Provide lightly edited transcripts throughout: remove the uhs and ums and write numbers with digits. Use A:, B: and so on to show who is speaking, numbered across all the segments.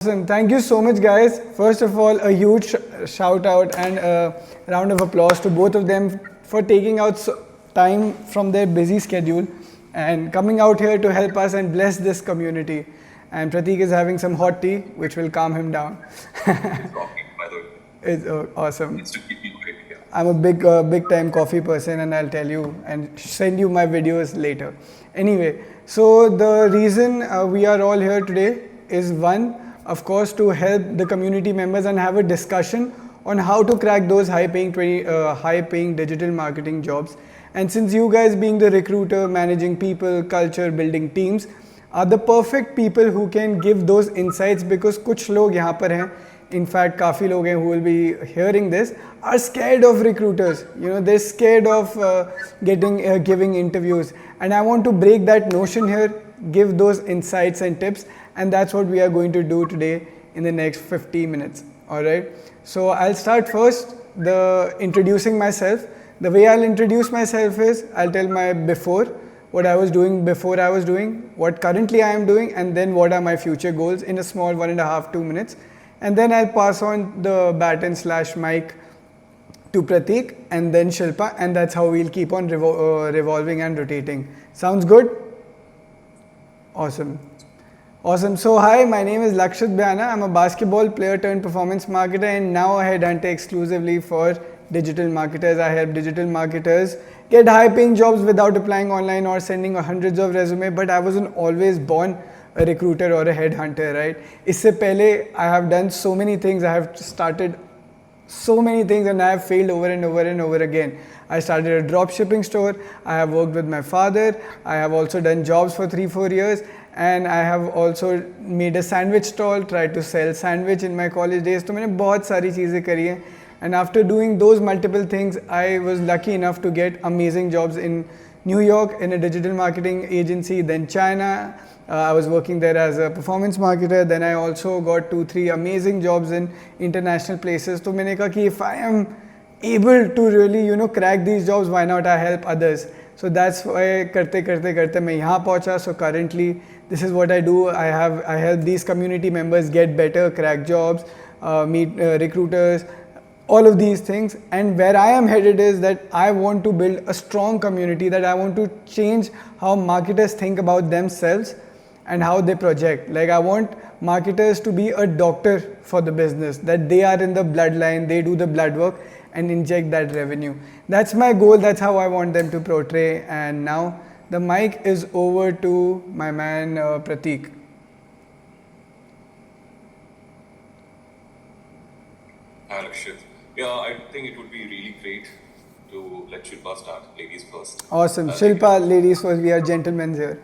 A: Awesome. Thank you so much, guys. First of all, a huge shout out and a round of applause to both of them for taking out time from their busy schedule and coming out here to help us and bless this community. And Pratik is having some hot tea, which will calm him down.
B: It's coffee, by the way.
A: It's awesome.
B: It's to keep you awake. Yeah.
A: I'm a big time coffee person, and I'll tell you and send you my videos later. Anyway, so the reason we are all here today is one, of course, to help the community members and have a discussion on how to crack those high-paying digital marketing jobs. And since you guys, being the recruiter, managing people, culture, building teams, are the perfect people who can give those insights, because कुछ लोग यहाँ पर हैं, in fact काफ़ी लोग हैं who will be hearing this, are scared of recruiters. You know, they're scared of giving interviews, and I want to break that notion here, give those insights and tips, and that's what we are going to do today in the next 50 minutes. All right. So I'll start first introducing myself. The way I'll introduce myself is I'll tell my before, what I was doing before I was doing, what currently I am doing, and then what are my future goals in a small 1.5-2 minutes. And then I'll pass on the baton / mic to Pratik and then Shilpa, and that's how we'll keep on revolving and rotating. Sounds good? Awesome. Awesome. So hi, my name is Lakshit Bhayana. I'm a basketball player turned performance marketer, and now a headhunter exclusively for digital marketers. I help digital marketers get high-paying jobs without applying online or sending hundreds of resumes. But I wasn't always born a recruiter or a headhunter, right? Isse pehle, I have done so many things. I have started so many things, and I have failed over and over and over again. I started a drop shipping store. I have worked with my father. I have also done jobs for 3-4 years. And I have also made a sandwich stall, tried to sell sandwich in my college days. So मैंने बहुत सारी चीज़ें करी हैं. And after doing those multiple things, I was lucky enough to get amazing jobs in New York in a digital marketing agency, then China. I was working there as a performance marketer. Then I also got 2-3 amazing jobs in international places. So मैंने कहा कि if I am able to really crack these jobs, why not I help others? So that's why करते मैं यहाँ पहुँचा. So currently this is what I do. I help these community members get better, crack jobs, meet recruiters, all of these things. And where I am headed is that I want to build a strong community, that I want to change how marketers think about themselves and how they project. Like, I want marketers to be a doctor for the business, that they are in the bloodline, they do the blood work and inject that revenue. That's my goal. That's how I want them to portray. And now the mic is over to my man Pratik.
B: Hi, Lakshit. Yeah, I think it would be really great to let Shilpa start. Ladies first.
A: Awesome. Shilpa, ladies first. We are gentlemen here.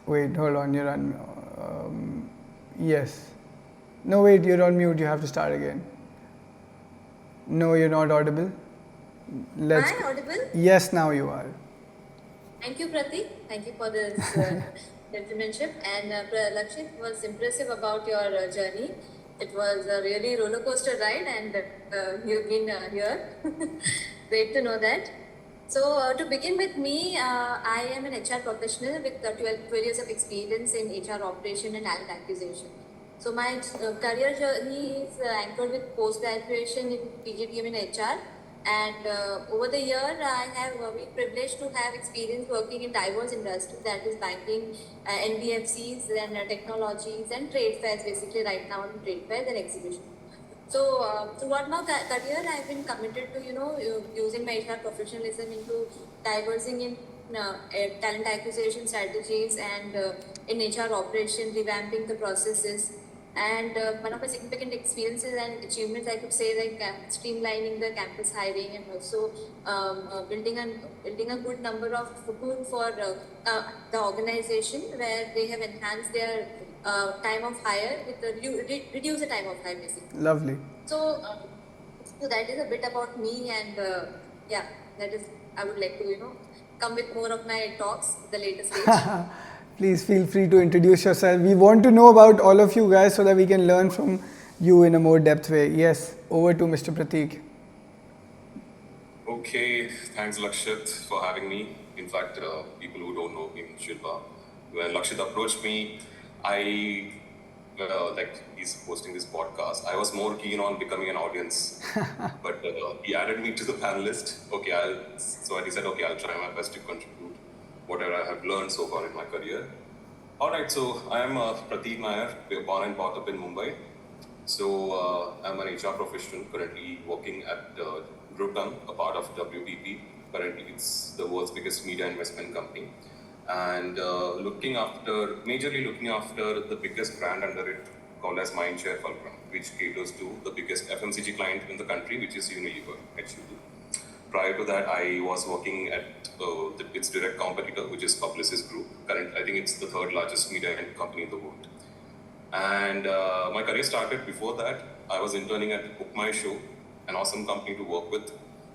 A: Wait, hold on. You're on. Yes. No, wait. You're on mute. You have to start again. No, you're not audible.
C: Am I audible?
A: Yes, now you are.
C: Thank you, Pratik. Thank you for this gentlemanship. And Lakshit, was impressive about your journey. It was a really roller coaster ride, and you've been here. Great to know that. So to begin with me, I am an HR professional with 12 years of experience in HR operation and talent acquisition. So my career journey is anchored with post-graduation in PGDM in HR. And over the year, I have been privileged to have experience working in diverse industries, that is banking, NBFCs, and technologies and trade fairs, basically right now in trade fairs and exhibitions. So throughout my career, I've been committed to, using my HR professionalism into diversing in talent acquisition strategies and in HR operation, revamping the processes. And one of my significant experiences and achievements, I could say, like streamlining the campus hiring and also building a good number of food for the organization, where they have enhanced their time of hire with reduce the time of hire, basically.
A: Lovely.
C: So that is a bit about me, and yeah, that is, I would like to come with more of my talks at the later stage.
A: Please feel free to introduce yourself. We want to know about all of you guys so that we can learn from you in a more depth way. Yes, over to Mr. Pratik.
B: Okay, thanks Lakshit for having me. In fact, people who don't know me, Shilpa. when Lakshit approached me, I like he's hosting this podcast. I was more keen on becoming an audience, but he added me to the panelist. Okay, so he said, okay, I'll try my best to contribute whatever I have learned so far in my career. All right, so I am Pratik Nair, born and brought up in Mumbai. So I'm an HR professional currently working at GroupM, a part of WPP. Currently, it's the world's biggest media investment company, and majorly looking after the biggest brand under it, called as Mindshare Fulcrum, which caters to the biggest FMCG client in the country, which is Unilever, HUL. Prior to that, I was working at its direct competitor, which is Publicis Group. Currently, I think it's the third largest media company in the world. And my career started before that. I was interning at Book My Show, an awesome company to work with.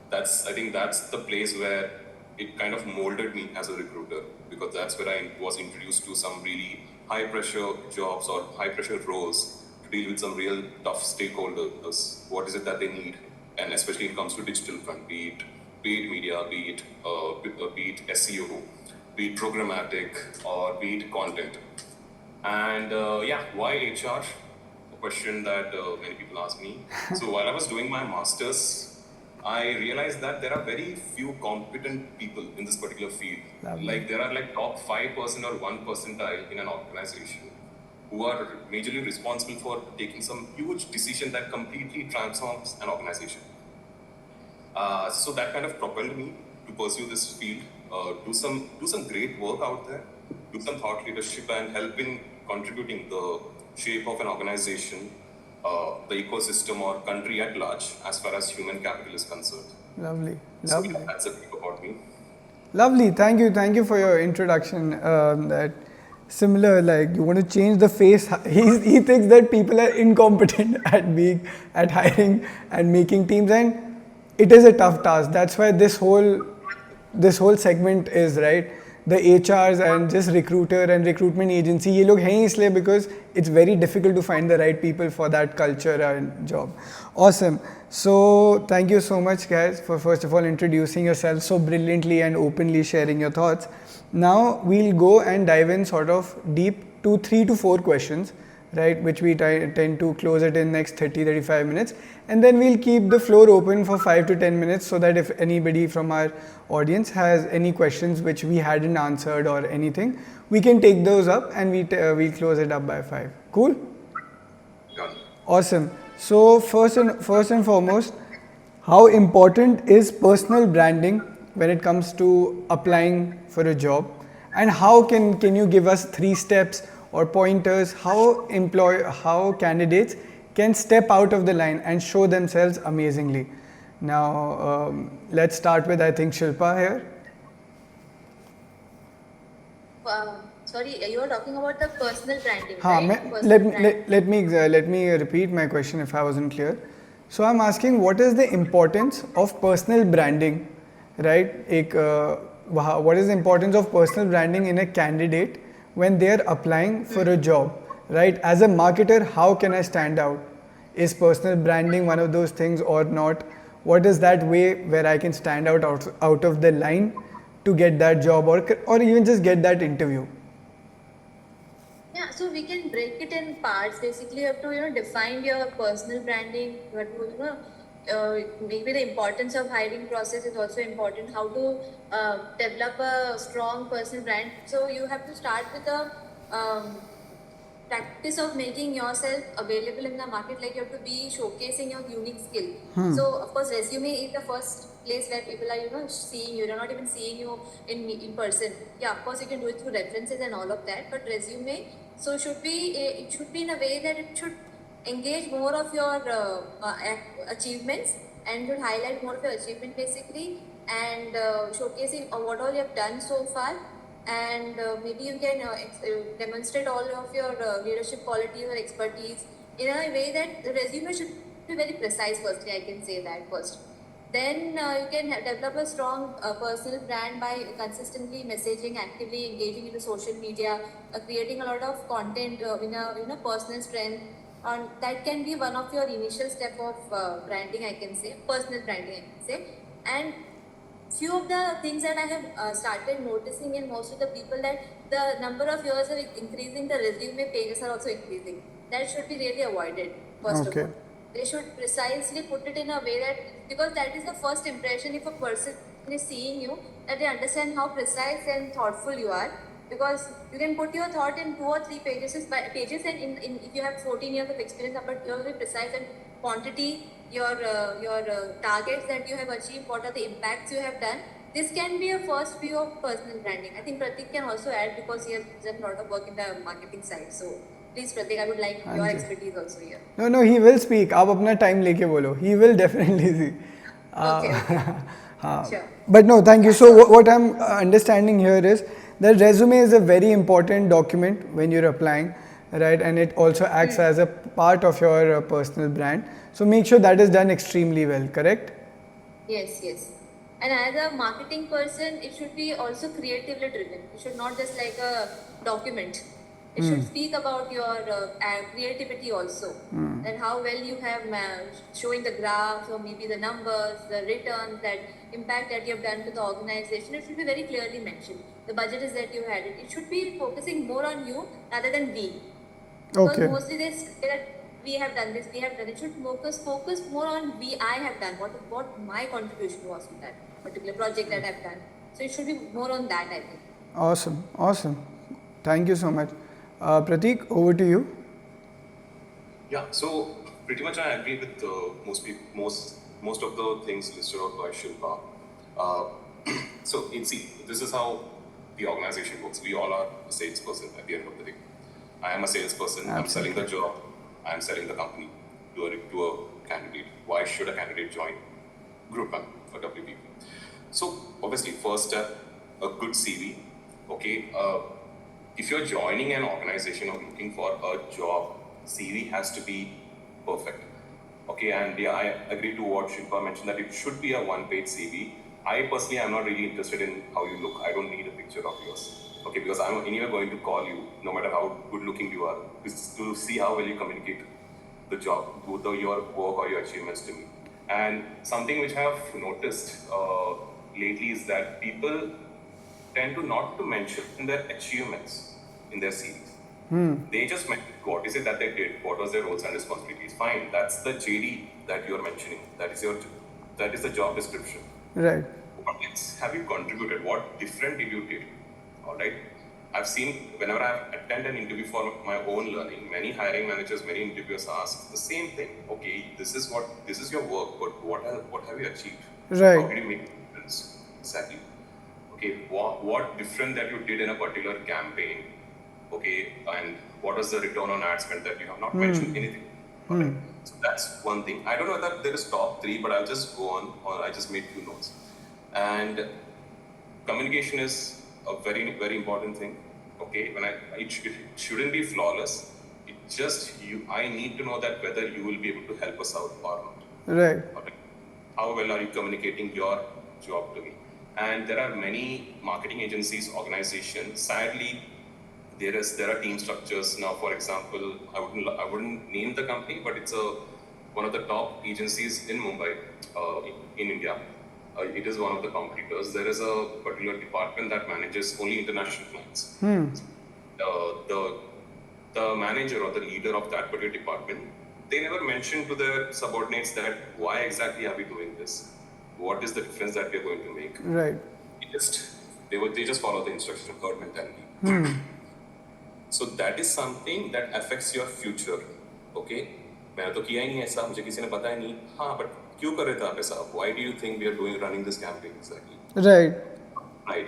B: I think that's the place where it kind of molded me as a recruiter, because that's where I was introduced to some really high pressure jobs or high pressure roles to deal with some real tough stakeholders. What is it that they need? And especially when it comes to digital front, be it paid media, be it SEO, be it programmatic, or be it content. And why HR? A question that many people ask me. So while I was doing my master's, I realized that there are very few competent people in this particular field. Like there are like top 5% or 1% in an organization who are majorly responsible for taking some huge decision that completely transforms an organization. So that kind of propelled me to pursue this field, do some great work out there, do some thought leadership, and help in contributing the shape of an organization, the ecosystem or country at large, as far as human capital is concerned.
A: Lovely.
B: So yeah, that's a bit about me.
A: Lovely. Thank you for your introduction. That similar, like you want to change the face. He thinks that people are incompetent at hiring and making teams, and it is a tough task. That's why this whole segment is right. The HRs and just recruiter and recruitment agency, ये लोग हैं ही इसलिए because it's very difficult to find the right people for that culture and job. Awesome. So thank you so much, guys, for first of all introducing yourself so brilliantly and openly sharing your thoughts. Now we'll go and dive in sort of deep to 3 to 4 questions, right, which we tend to close it in next 30-35 minutes, and then we'll keep the floor open for 5 to 10 minutes so that if anybody from our audience has any questions which we hadn't answered or anything, we can take those up and we'll close it up by 5. Cool?
B: Done.
A: Awesome. So first and foremost, how important is personal branding when it comes to applying for a job, and how can you give us 3 steps or pointers how candidates can step out of the line and show themselves amazingly? Now let's start with, I think, Shilpa here.
C: Sorry, you were talking about the personal branding,
A: हाँ,
C: right?
A: let me repeat my question if I wasn't clear. So I'm asking, what is the importance of personal branding, right? What is the importance of personal branding in a candidate when they are applying for a job, right? As a marketer, how can I stand out? Is personal branding one of those things or not? What is that way where I can stand out of the line to get that job or even just get that interview?
C: Yeah, so we can break it in parts. Basically, you have to define your personal branding. You have to maybe the importance of hiring process is also important. How to develop a strong personal brand. So you have to start with the practice of making yourself available in the market. Like you have to be showcasing your unique skill. So of course, resume is the first place where people are seeing you. They're not even seeing you in person. Yeah, of course you can do it through references and all of that. But resume, so it should be in a way that it should engage more of your achievements and should highlight more of your achievement basically, and showcasing what all you have done so far, and maybe you can demonstrate all of your leadership qualities or expertise in a way that the resume should be very precise. Firstly, I can say that first. Then you can develop a strong personal brand by consistently messaging, actively engaging in the social media, creating a lot of content in a personal strength. That can be one of your initial step of branding, I can say, personal branding, I can say. And few of the things that I have started noticing in most of the people, that the number of years are increasing, the resume pages are also increasing. That should be really avoided, first of
A: Okay.
C: all. They should precisely put it in a way that, because that is the first impression, if a person is seeing you, that they understand how precise and thoughtful you are. Because you can put your thought in 2 or 3 pages, and if you have 14 years of experience, but you have to be precise and quantity, your targets that you have achieved, what are the impacts you have done. This can be a first view of personal branding. I think Pratik can also add, because he has done a lot of work in the marketing side. So please Pratik, I would like your
A: Anji.
C: expertise also here.
A: No, he will speak. आप अपना time लेके बोलो. He will definitely see.
C: Okay. Sure.
A: But no, thank you. So what I'm understanding here is that resume is a very important document when you're applying, right? And it also acts as a part of your personal brand. So make sure that is done extremely well, correct?
C: Yes. And as a marketing person, it should be also creatively driven. It should not just like a document. It should speak about your creativity also, and how well you have showing the graphs, or maybe the numbers, the returns, that impact that you have done to the organization. It should be very clearly mentioned. The budget is that you had it. It should be focusing more on you rather than we. Because
A: Okay.
C: mostly they say that we have done this, we have done it. It should focus more on I have done, what my contribution was to that particular project that I've done. So it should be more on that, I think.
A: Awesome. Thank you so much. Pratik, over to you.
B: Yeah, so pretty much I agree with most of the things listed out by Shilpa. So see, this is how the organization works. We all are a salesperson at the end of the day. I am a salesperson. I'm selling the job. I'm selling the company to a candidate. Why should a candidate join GroupM for WPP? So obviously, first step, a good CV. Okay, if you're joining an organization or looking for a job, CV has to be perfect. Okay, and yeah, I agree to what Shilpa mentioned, that it should be a one-page CV. I personally am not really interested in how you look. I don't need a picture of yours. Okay, because I'm anyway going to call you, no matter how good-looking you are, to see how well you communicate the job, whether your work or your achievements to me. And something which I have noticed lately is that people tend to not to mention their achievements in their CVs. They just mention what is it that they did, what was their roles and responsibilities. Fine, that's the JD that you're mentioning. That is the job description.
A: Right.
B: But have you contributed? What different did you do? All right. I've seen whenever I attend an interview for my own learning, many hiring managers, many interviewers ask the same thing. Okay, this is your work, but what have you achieved?
A: Right.
B: How did you make a difference? Exactly. Okay, what different that you did in a particular campaign? Okay, and what was the return on ad spend that you have not mentioned anything? Okay. So that's one thing. I don't know whether there is top 3, but I'll just go on, or I just made few notes. And communication is a very, very important thing. Okay, it shouldn't be flawless. I need to know that whether you will be able to help us out or not.
A: Right.
B: Okay. How well are you communicating your job to me? And there are many marketing agencies, organizations. Sadly, there are team structures now. For example, I wouldn't name the company, but it's one of the top agencies in Mumbai, in India. It is one of the competitors. There is a particular department that manages only international clients. The manager or the leader of that particular department, they never mention to their subordinates that why exactly are we doing this? What is the difference that we are going to make?
A: Right.
B: They just follow the instruction of herd mentality. So that is something that affects your future. Okay? मैंने तो किया ही नहीं ऐसा, मुझे किसी ने पता ही नहीं. हाँ, but क्यों कर रहे थे आप ऐसा? Why do you think we are running this campaign exactly? Right.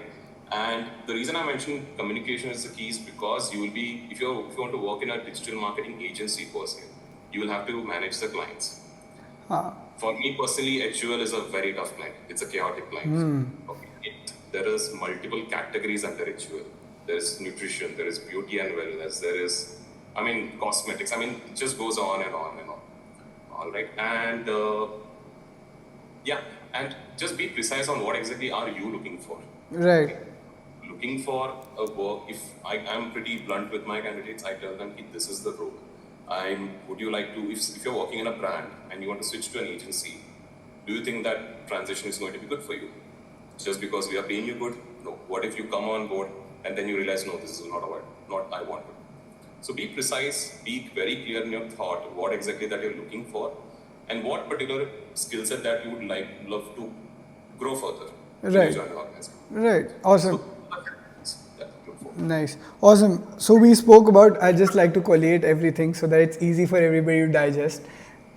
B: And the reason I mentioned communication is the key is because you will be, if you want to work in a digital marketing agency per se, you will have to manage the clients. For me personally, HUL is a very tough client. It's a chaotic client. Okay. There is multiple categories under HUL. There is nutrition, there is beauty and wellness, there is, cosmetics. It just goes on and on and on. All right. And and just be precise on what exactly are you looking for.
A: Right.
B: Okay. Looking for a work, if I'm pretty blunt with my candidates, I tell them this is the role. Would you like to, if you're working in a brand and you want to switch to an agency, do you think that transition is going to be good for you? just because we are paying you good. No. What if you come on board and then you realize, no, this is not I want to. So be precise, be very clear in your thought, what exactly that you're looking for, and what particular skill set that you would love to grow further.
A: Right.
B: Join the organization.
A: Right. Awesome.
B: So, look for.
A: Nice. Awesome. So we spoke about, I just like to collate everything so that it's easy for everybody to digest.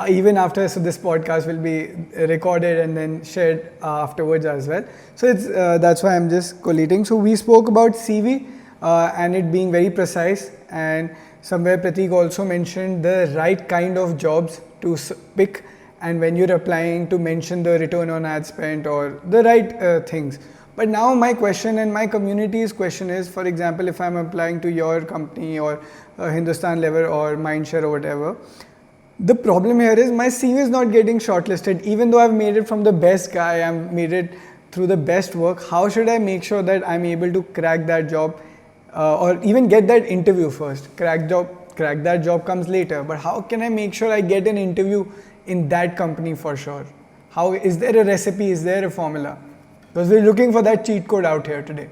A: Even after, so this podcast will be recorded and then shared afterwards as well. So it's that's why I'm just collating. So we spoke about CV and it being very precise, and somewhere Pratik also mentioned the right kind of jobs to pick, and when you're applying to mention the return on ad spend or the right things. But now my question and my community's question is, for example, if I'm applying to your company or Hindustan Lever or Mindshare or whatever, the problem here is my CV is not getting shortlisted. Even though I've made it from the best guy, I've made it through the best work, how should I make sure that I'm able to crack that job or even get that interview first? Crack that job comes later, but how can I make sure I get an interview in that company for sure? How is there a recipe? Is there a formula? Because we're looking for that cheat code out here today.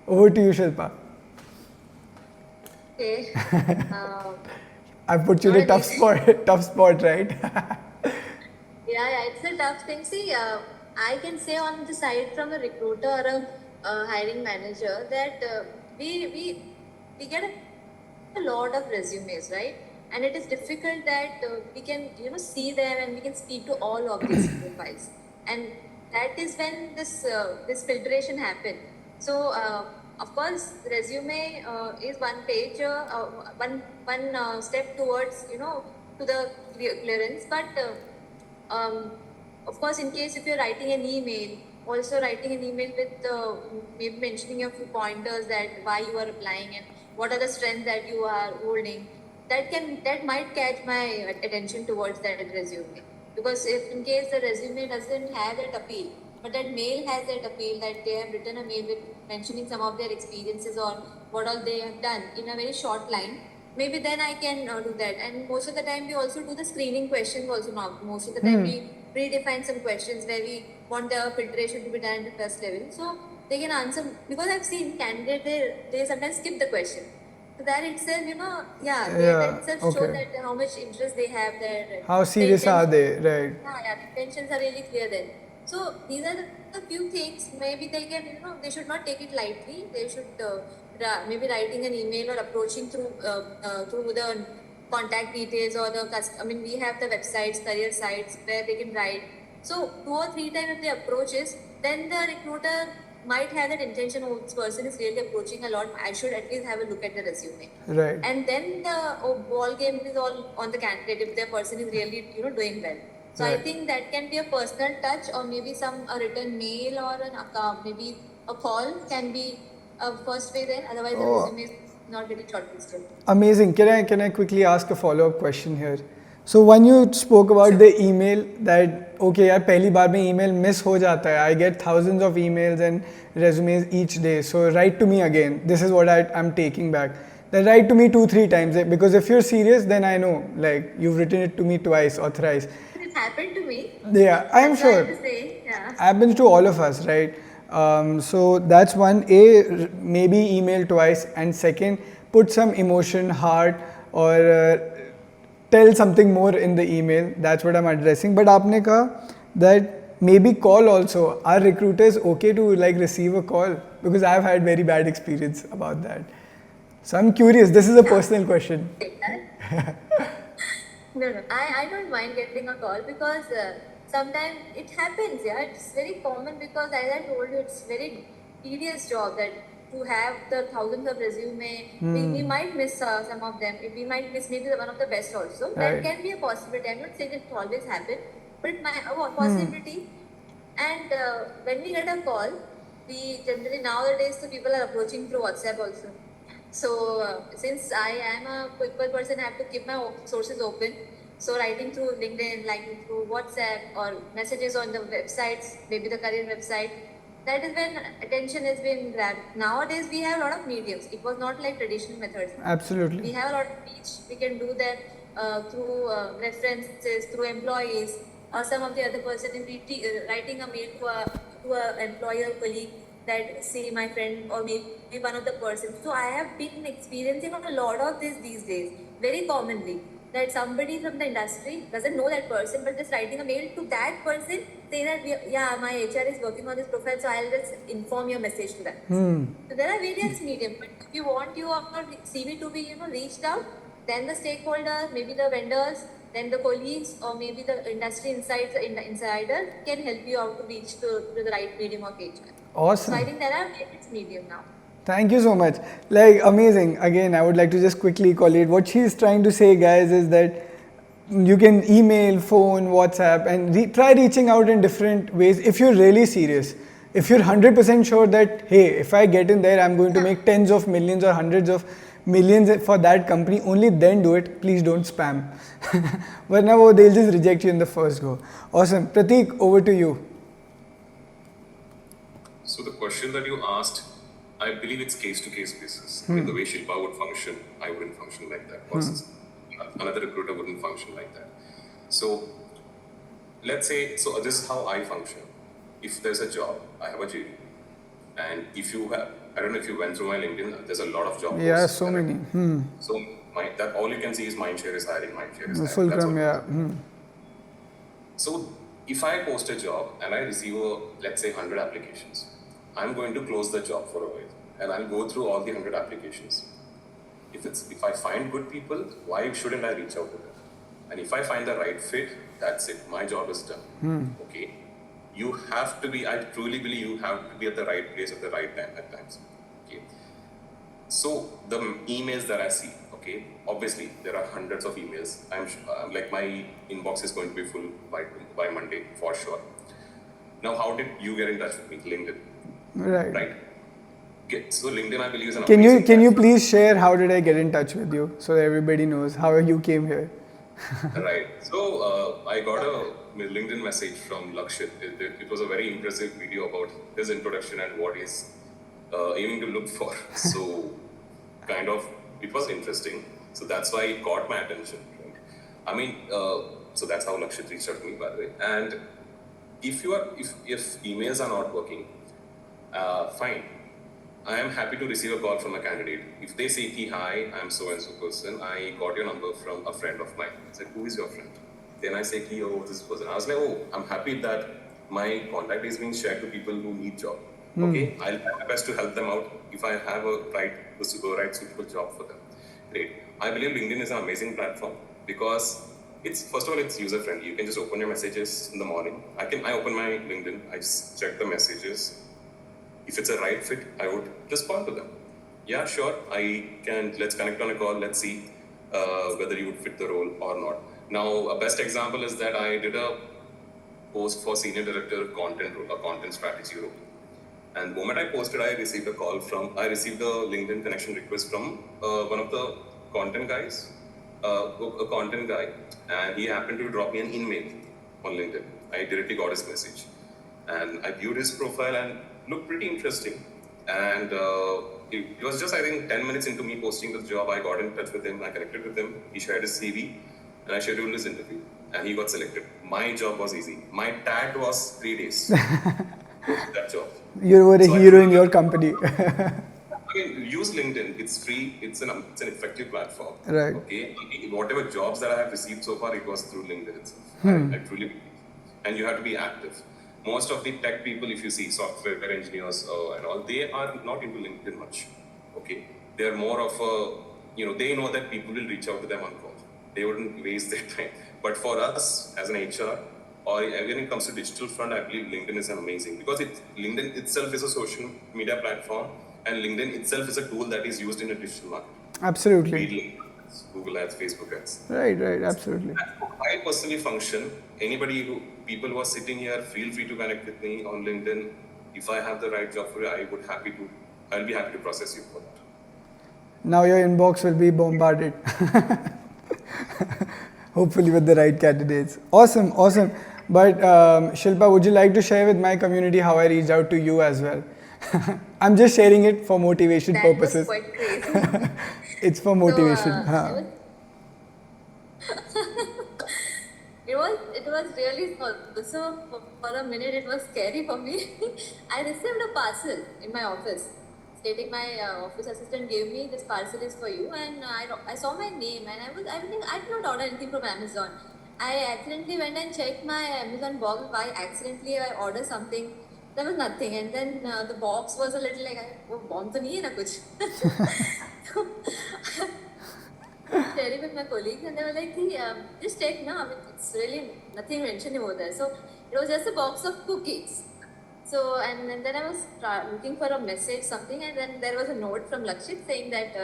A: Over to you, Shilpa.
C: Okay.
A: I put you in a tough spot, right?
C: Yeah, it's a tough thing. See, I can say on the side from a recruiter or a hiring manager that we get a lot of resumes, right? And it is difficult that we can see them and we can speak to all of these profiles, and that is when this filtration happens. So of course, resume is one page, one step towards to the clearance. But of course, in case if you're writing an email, also writing an email with maybe mentioning a few pointers that why you are applying and what are the strengths that you are holding, that might catch my attention towards that resume. Because if in case the resume doesn't have that appeal, but that mail has that appeal, that they have written a mail with mentioning some of their experiences or what all they have done in a very short line, maybe then I can do that. And most of the time we also do the screening questions also now. Most of the time we predefine some questions where we want the filtration to be done at the first level. So they can answer, because I've seen candidates, they sometimes skip the question. So that itself, that itself shows that how much interest they have there.
A: How serious are they, right?
C: Yeah, the intentions are really clear then. So these are the few things. Maybe they can, they should not take it lightly. They should maybe writing an email or approaching through the contact details or we have the websites, career sites where they can write. So 2 or 3 times if they approaches, then the recruiter might have that intention, oh, this person is really approaching a lot, I should at least have a look at the resume.
A: Right.
C: And then the ball game is all on the candidate if the person is really doing well. So
A: Right.
C: I think that can be a personal touch, or maybe a written mail, or maybe a call can be a first way there. Otherwise, the resume is not getting shortlisted.
A: Amazing. Can I quickly ask a follow-up question here? So when you spoke about the email, that okay यार पहली बार में email miss हो जाता है. I get thousands of emails and resumes each day. So write to me again. This is what I'm taking back. Then write to me 2-3 times, because if you're serious, then I know like you've written it to me twice or thrice.
C: It happened to me.
A: Yeah, I'm
C: That's
A: sure.
C: what I have to say. Yeah.
A: Happens to all of us, right? So that's one. Maybe email twice, and second, put some emotion, heart, or tell something more in the email. That's what I'm addressing. But आपने कहा that maybe call also. Are recruiters okay to like receive a call? Because I've had very bad experience about that. So I'm curious. This is a personal question.
C: No. I don't mind getting a call, because sometimes it happens. Yeah, it's very common, because as I told you, it's very tedious job that to have the thousands of resume. We might miss some of them. We might miss maybe one of the best also.
A: Right.
C: That can be a possibility. I'm not saying it always happen, but it might a possibility. And when we get a call, we generally nowadays the people are approaching through WhatsApp also. So since I am a quick person, I have to keep my sources open. So writing through LinkedIn, writing through WhatsApp, or messages on the websites, maybe the career website, that is when attention has been grabbed. Nowadays we have a lot of mediums. It was not like traditional methods.
A: Absolutely.
C: We have a lot of reach. We can do that through references, through employees, or some of the other person in writing a mail to a to an employer, colleague, that say my friend or maybe one of the persons. So I have been experiencing a lot of this these days, very commonly, that somebody from the industry doesn't know that person, but just writing a mail to that person saying that yeah, my HR is working on this profile, so I'll just inform your message to them. So there are various mediums, but if you want your CV to be reached out, then the stakeholders, maybe the vendors, then the colleagues, or maybe the industry insider can help you out to reach to the right medium of HR.
A: Awesome.
C: So I think there are various medium now.
A: Thank you so much. Like, amazing. Again, I would like to just quickly collate. What she's trying to say, guys, is that you can email, phone, WhatsApp, and try reaching out in different ways if you're really serious. If you're 100% sure that, hey, if I get in there, I'm going to make tens of millions or hundreds of millions for that company, only then do it. Please don't spam. But now they'll just reject you in the first go. Awesome. Pratik, over to you.
B: So the question that you asked, I believe it's case-to-case basis. I mean, the way Shilpa would function, I wouldn't function like that. Versus another recruiter wouldn't function like that. So let's say, so this is how I function. If there's a job, I have a JD. And if you have, I don't know if you went through my LinkedIn, there's a lot of job posts.
A: Yeah, so many.
B: So that all you can see is Mindshare is hiring, Mindshare is hiring.
A: Fulcrum, yeah.
B: So if I post a job and I receive, let's say 100 applications, I'm going to close the job for a while and I'll go through all the 100 applications. If I find good people, why shouldn't I reach out to them? And if I find the right fit, that's it. My job is done. Okay. You have to be, I truly believe you have to be at the right place at the right time at times. Okay. So the emails that I see, okay, obviously there are hundreds of emails. I'm like my inbox is going to be full by Monday for sure. Now, how did you get in touch with me? LinkedIn. Right. Okay. So LinkedIn, I believe, is an amazing
A: Can you please share how did I get in touch with you so that everybody knows how you came here?
B: Right. So I got a LinkedIn message from Lakshit. It was a very impressive video about his introduction and what he's aiming to look for. So kind of, it was interesting. So that's why it caught my attention. Right? I mean, so that's how Lakshit reached out to me, by the way. And if emails are not working, fine. I am happy to receive a call from a candidate. If they say, hi, I'm so-and-so person, I got your number from a friend of mine. I said, who is your friend? Then I say, oh, this person. I was like, oh, I'm happy that my contact is being shared to people who need job. Okay, I'll try my best to help them out if I have a right suitable job for them. Great. I believe LinkedIn is an amazing platform because first of all, it's user friendly. You can just open your messages in the morning. I open my LinkedIn, I just check the messages. If it's a right fit, I would respond to them. Yeah, sure, let's connect on a call, let's see whether you would fit the role or not. Now, a best example is that I did a post for Senior Director of Content Strategy role. And the moment I posted, I received a LinkedIn connection request from one of the content guys, a content guy, and he happened to drop me an email on LinkedIn. I directly got his message. And I viewed his profile and looked pretty interesting. And it was just, I think, 10 minutes into me posting the job, I got in touch with him, I connected with him, he shared his CV, and I scheduled his interview. And he got selected. My job was easy. My tag was 3 days. That job.
A: You were a hero in your company.
B: I mean, use LinkedIn. It's free. It's an effective platform.
A: Right.
B: Okay. Whatever jobs that I have received so far, it was through LinkedIn itself. I truly believe. And you have to be active. Most of the tech people, if you see software engineers and all, they are not into LinkedIn much. Okay. They are more of they know that people will reach out to them on call. They wouldn't waste their time. But for us as an HR, or when it comes to digital front, I believe LinkedIn is amazing because LinkedIn itself is a social media platform and LinkedIn itself is a tool that is used in a digital market.
A: Absolutely.
B: Google ads, Facebook ads.
A: Right, absolutely.
B: I personally function. People who are sitting here, feel free to connect with me on LinkedIn. If I have the right job for you, I'll be happy to process you for that.
A: Now your inbox will be bombarded. Hopefully with the right candidates. Awesome. But Shilpa, would you like to share with my community how I reached out to you as well? I'm just sharing it for motivation purposes.
C: That was quite crazy.
A: It's for motivation.
C: It was really small. So for a minute it was scary for me. I received a parcel in my office stating my office assistant gave me this parcel is for you, and I saw my name, and I did not order anything from Amazon. I accidentally went and checked my Amazon box. Why accidentally I ordered something? There was nothing, and then the box was a little like, oh, bomb to nahi hai na kuch. So, sharing with my colleagues, and they were like, hey, just check now. I mean, it's really nothing mentioned over there. So it was just a box of cookies. So, and then I was looking for a message, something, and then there was a note from Lakshit saying that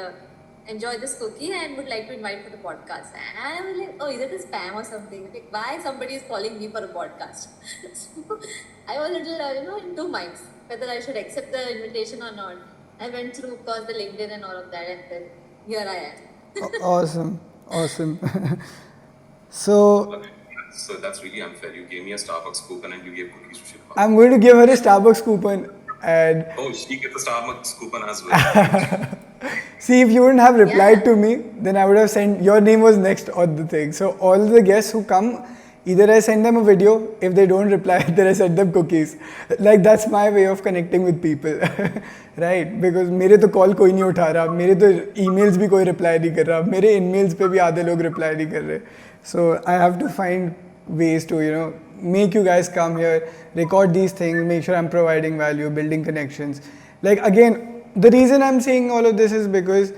C: enjoy this cookie and would like to invite for the podcast. And I was like, oh, is it a spam or something? Like, why somebody is calling me for a podcast? So I was a little, in two minds whether I should accept the invitation or not. I went through, of course, the LinkedIn and all of that, and then here I am.
A: Awesome. So
B: So that's really unfair. You gave me a Starbucks coupon and you gave cookies to Shilpa.
A: I'm going to give her a Starbucks coupon, and
B: Oh, she gets the Starbucks coupon as well.
A: see, if you wouldn't have replied to me, then I would have sent, your name was next on the thing. So all the guests who come, either I send them a video, if they don't reply, then I send them cookies. Like, that's my way of connecting with people, right? Because मेरे तो call कोई नहीं उठा रहा, मेरे तो emails भी कोई reply नहीं कर रहा, मेरे in-mails पे भी आधे लोग reply नहीं कर रहे. So I have to find ways to, make you guys come here, record these things, make sure I'm providing value, building connections. Like, again, the reason I'm saying all of this is because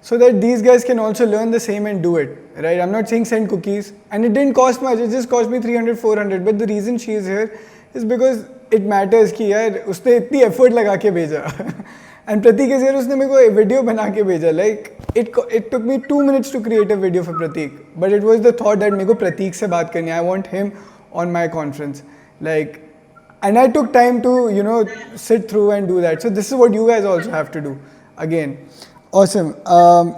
A: so that these guys can also learn the same and do it, right? I'm not saying send cookies, and it didn't cost much, it just cost me 300, 400, but the reason she is here is because it matters कि यार उसने इतनी effort लगा के भेजा. And Pratik is here, उसने मेरे को video बना के भेजा. Like, it took me 2 minutes to create a video for Pratik, but it was the thought that मेरे को Pratik से बात करनी है. I want him on my conference. Like, and I took time to, sit through and do that. So this is what you guys also have to do. Again, awesome.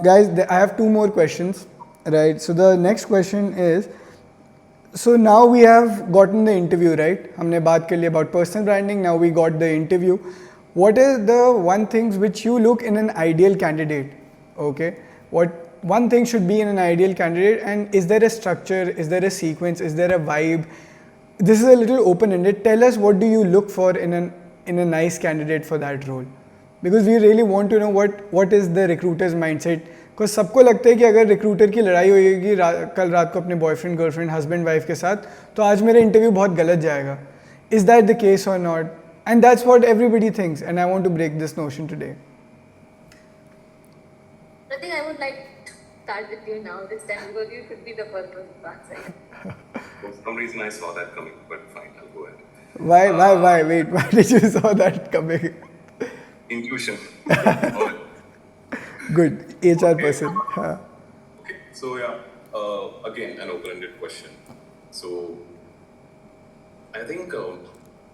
A: Guys, I have 2 more questions, right? So the next question is, so now we have gotten the interview, right? हमने बात कर ली about personal branding. Now we got the interview. What is the one things which you look in an ideal candidate? Okay, what one thing should be in an ideal candidate, and is there a structure? Is there a sequence? Is there a vibe? This is a little open-ended. Tell us, what do you look for in a nice candidate for that role? Because we really want to know what is the recruiter's mindset. Because सबको लगता है कि अगर recruiter की लड़ाई होगी कल रात को अपने boyfriend, girlfriend, husband, wife के साथ, तो आज मेरा interview बहुत गलत जाएगा. Is that the case or not? And that's what everybody thinks, and I want to break this notion today.
C: I think I would like to start with you now this time, because you should be the first person to answer it.
B: For some reason I saw that coming, but fine, I'll go ahead.
A: Why? Wait, why did you saw that coming?
B: Intuition.
A: Good, HR person.
B: Okay, so again, an open-ended question. So I think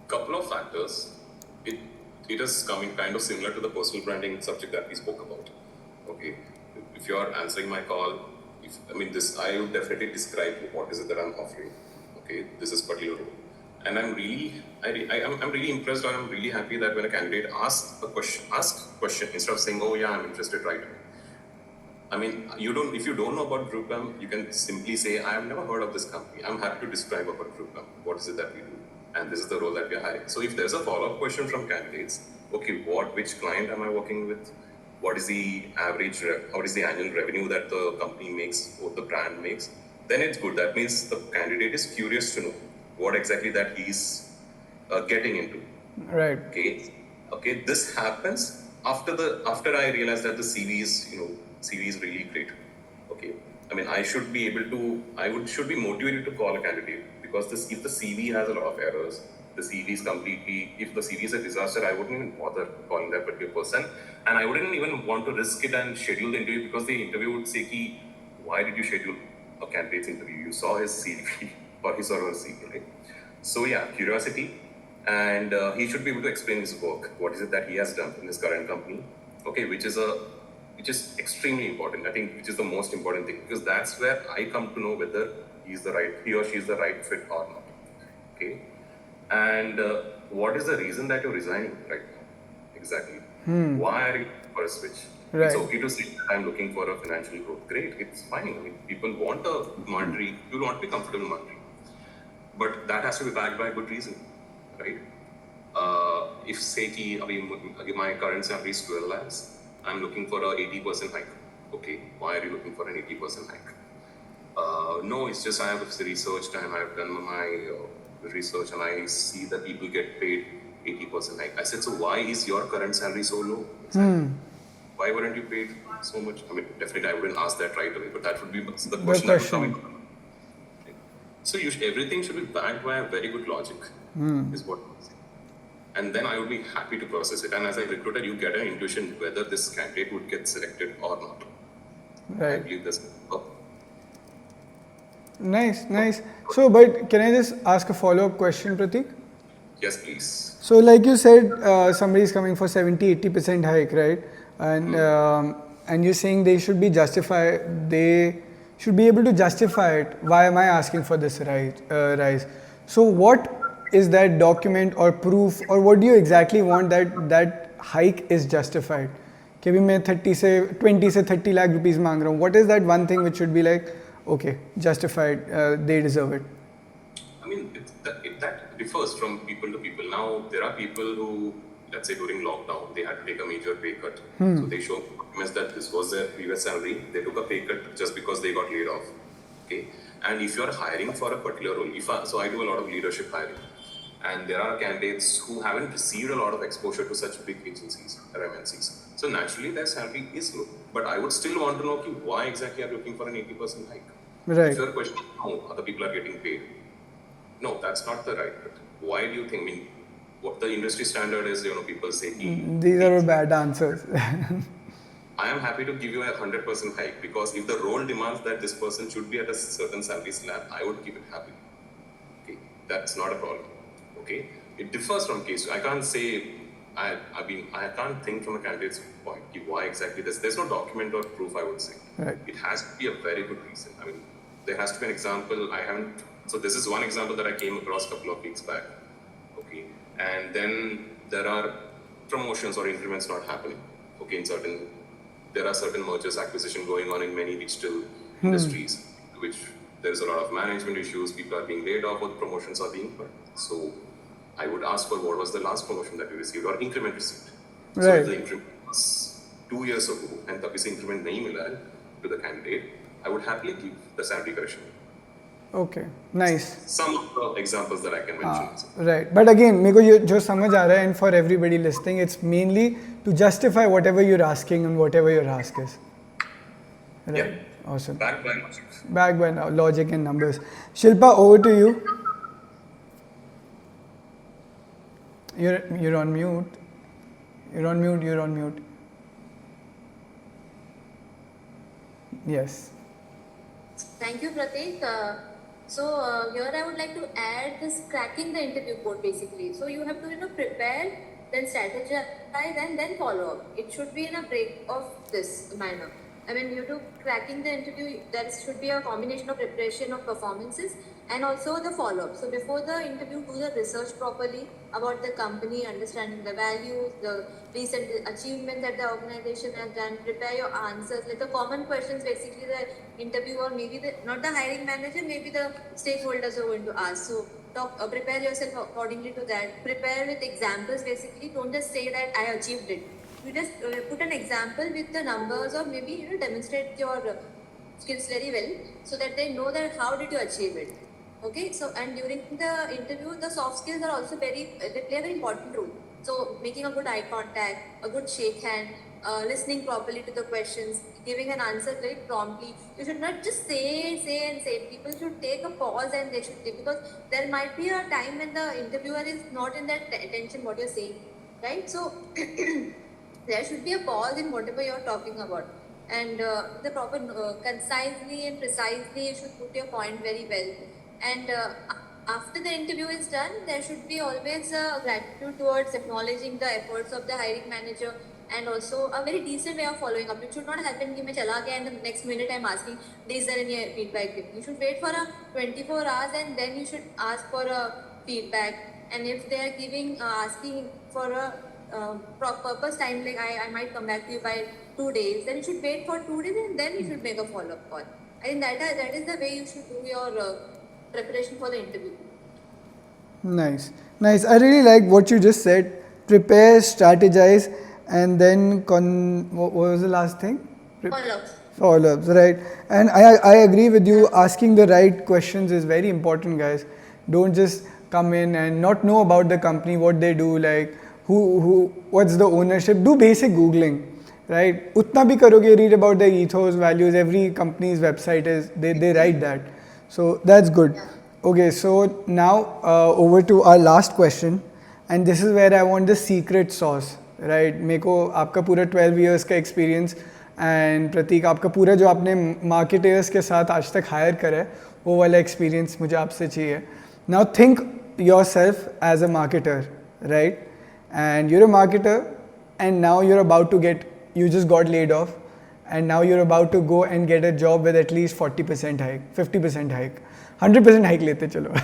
B: couple of factors. It is coming kind of similar to the personal branding subject that we spoke about. Okay, if you are answering my call, I would definitely describe what is it that I'm offering. Okay, this is particular role, and I'm really impressed, or I'm really happy that when a candidate asks a question instead of saying, oh yeah, I'm interested right away. If you don't know about GroupM, you can simply say, I have never heard of this company. I'm happy to describe about GroupM. What is it that we do? And this is the role that we are hiring. So if there's a follow-up question from candidates, okay, which client am I working with? What is the what is the annual revenue that the company makes or the brand makes? Then it's good. That means the candidate is curious to know what exactly that he's getting into.
A: Right.
B: Okay. This happens after I realize that the CV is really great. Okay. I should be motivated to call a candidate, because if the CV has a lot of errors, if the CV is a disaster, I wouldn't even bother calling that particular person, and I wouldn't even want to risk it and schedule the interview, because the interview would say, why did you schedule a candidate's interview? You saw his CV or his or her CV, right? So yeah, curiosity, and he should be able to explain his work. What is it that he has done in his current company? Okay, which is extremely important. I think which is the most important thing, because that's where I come to know whether he or she is the right fit or not. Okay, and what is the reason that you're resigning right now? Exactly. Why are you looking for a switch?
A: Right.
B: It's okay to say I'm looking for a financial growth. Great, it's fine. People want a monetary. You want to be comfortable monetary. but that has to be backed by a good reason, right? If say my current salary is 12 lakhs, I'm looking for a 80% hike. Okay, why are you looking for an 80% hike? No, it's just I have researched and I've done my research and I see that people get paid 80% hike. I said, so why is your current salary so low? Exactly. Why weren't you paid so much? I mean, definitely I wouldn't ask that right away, but that would be the question that would come in. So everything should be backed by a very good logic, is what I'm saying. And then I would be happy to process it. And as a recruiter, you get an intuition whether this candidate would get selected or not.
A: Right.
B: I believe this.
A: Nice. So, but can I just ask a follow-up question, Pratik?
B: Yes, please.
A: So, like you said, somebody is coming for 70-80% hike, right? And you're saying they should be they should be able to justify it. Why am I asking for this rise? So, what is that document or proof, or what do you exactly want that hike is justified? कि भी मैं 20 से 30 lakh rupees मांग रहा हूँ. What is that one thing which should be like, okay, justified, they deserve it?
B: I mean, that differs from people to people. Now, there are people who, let's say during lockdown, they had to take a major pay cut. So they show documents that this was their previous salary. They took a pay cut just because they got laid off. Okay. And if you're hiring for a particular role, so I do a lot of leadership hiring. And there are candidates who haven't received a lot of exposure to such big agencies or MNCs. So naturally, their salary is low. But I would still want to know why exactly are you looking for an 80% hike?
A: Right.
B: If your question is how other people are getting paid, no, that's not the right. Why do you think? I mean, what the industry standard is, people say.
A: These are bad answers.
B: I am happy to give you a 100% hike because if the role demands that this person should be at a certain salary slab, I would keep it happy. Okay, that's not a problem. Okay, it differs from case. I can't say. I can't think from a candidate's point. Why exactly this? There's no document or proof. I would say.
A: Right.
B: It has to be a very good reason. I mean, there has to be an example. So this is one example that I came across a couple of weeks back. Okay, and then there are promotions or increments not happening. Okay, there are certain mergers, acquisition going on in many digital industries, which there's a lot of management issues. People are being laid off, or promotions are being cut. So I would ask for what was the last promotion that you received or increment received.
A: Right.
B: So if the increment was 2 years ago and तब इसे increment नहीं मिला है to the candidate, I would happily give the salary correction.
A: Okay, nice.
B: Some of the examples that I can mention.
A: Right, but again, मेरे को ये जो समझ आ रहा है, and for everybody listening, it's mainly to justify whatever you're asking and whatever your ask is. Right.
B: Yeah.
A: Awesome.
B: Backed by logic.
A: Backed by logic and numbers. Shilpa, over to you. You're on mute. You're on mute. Yes.
C: Thank you, Pratik. Here I would like to add this cracking the interview code basically. So you have to prepare, then strategize, and then follow up. It should be in a break of this manner. I mean, you do cracking the interview, there should be a combination of preparation of performances and also the follow-up. So before the interview, do the research properly about the company, understanding the values, the recent achievements that the organization has done, prepare your answers, like the common questions basically the interviewer, maybe not the hiring manager, maybe the stakeholders are going to ask. So prepare yourself accordingly to that. Prepare with examples basically, don't just say that I achieved it. You just put an example with the numbers or maybe demonstrate your skills very well so that they know that how did you achieve it. Okay, so and during the interview, the soft skills are also they play a very important role. So making a good eye contact, a good shake hand, listening properly to the questions, giving an answer very promptly. You should not just say. People should take a pause and they should because there might be a time when the interviewer is not in that attention what you're saying, right? So there should be a pause in whatever you're talking about. And the proper, concisely and precisely, you should put your point very well. And after the interview is done, there should be always a gratitude towards acknowledging the efforts of the hiring manager and also a very decent way of following up. It should not happen that I chala gaya and the next minute I'm asking, is there any feedback? You should wait for a 24 hours and then you should ask for a feedback. And if they are asking for a purpose time, like I might come back to you by 2 days, then you should wait for 2 days and then you should make a follow-up call. I think that is the way you should do your preparation for the interview.
A: Nice, nice. I really like what you just said. Prepare, strategize, and then what was the last thing?
C: Follow-ups.
A: Follow-ups, right? And I agree with you. Asking the right questions is very important, guys. Don't just come in and not know about the company, what they do, like what's the ownership. Do basic googling, right? Utna bhi karoge, read about their ethos, values. Every company's website is they write that, so that's good. Okay, so now over to our last question, and this is where I want the secret sauce, right? मेरे को आपका पूरा 12 years का experience and प्रतीक आपका पूरा जो आपने marketers के साथ आज तक हायर करा है वो वाला एक्सपीरियंस मुझे आपसे चाहिए. Now think yourself as a marketer, right? And you're a marketer and now you're about to get, you just got laid off and now you're about to go and get a job with at least 40% hike, 50% hike, 100% hike lete chalo.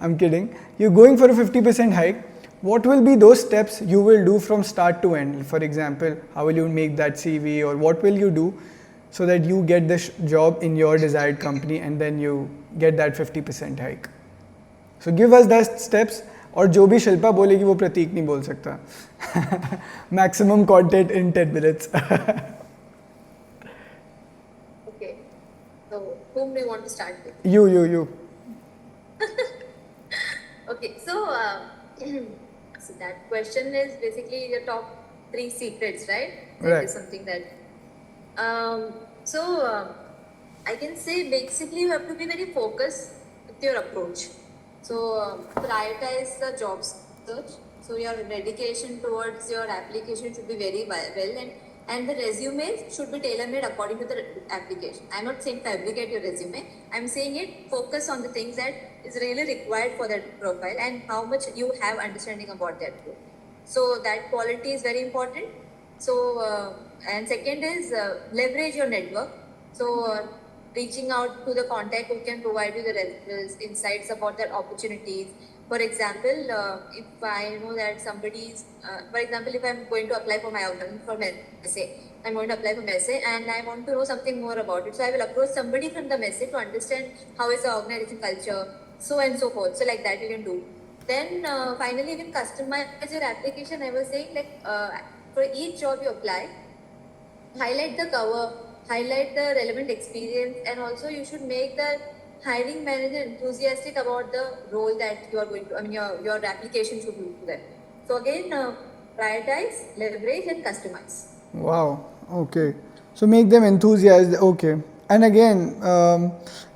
A: I'm kidding. You're going for a 50% hike. What will be those steps you will do from start to end? For example, how will you make that CV, or what will you do so that you get this job in your desired company and then you get that 50% hike? So give us that steps. और जो भी शिल्पा बोलेगी वो प्रतीक नहीं बोल सकता. Maximum content in 10 minutes.
C: Okay. So whom do you want to start with?
A: You.
C: Okay. So so that question is basically your top 3 secrets, right? That
A: Right.
C: is something that. So I can say basically you have to be very focused with your approach. So prioritize the job search. So your dedication towards your application should be very well, and the resume should be tailor-made according to the application. I'm not saying fabricate your resume. I'm saying it focus on the things that is really required for that profile and how much you have understanding about that role. So that quality is very important. So and second is leverage your network. So reaching out to the contact who can provide you the insights about their opportunities. For example, if I know that somebody is, for example, if I'm going to apply for my for Messe, I'm going to apply for Messe and I want to know something more about it. So I will approach somebody from the Messe to understand how is the organization culture, so and so forth. So like that you can do. Then finally, you can customize your application. I was saying like for each job you apply, highlight the cover, highlight the relevant experience, and also you should make the hiring manager enthusiastic about the role that you are going to, your application should look to them. So again, prioritize, leverage and customize.
A: Wow, okay. So make them enthusiastic, okay. And again,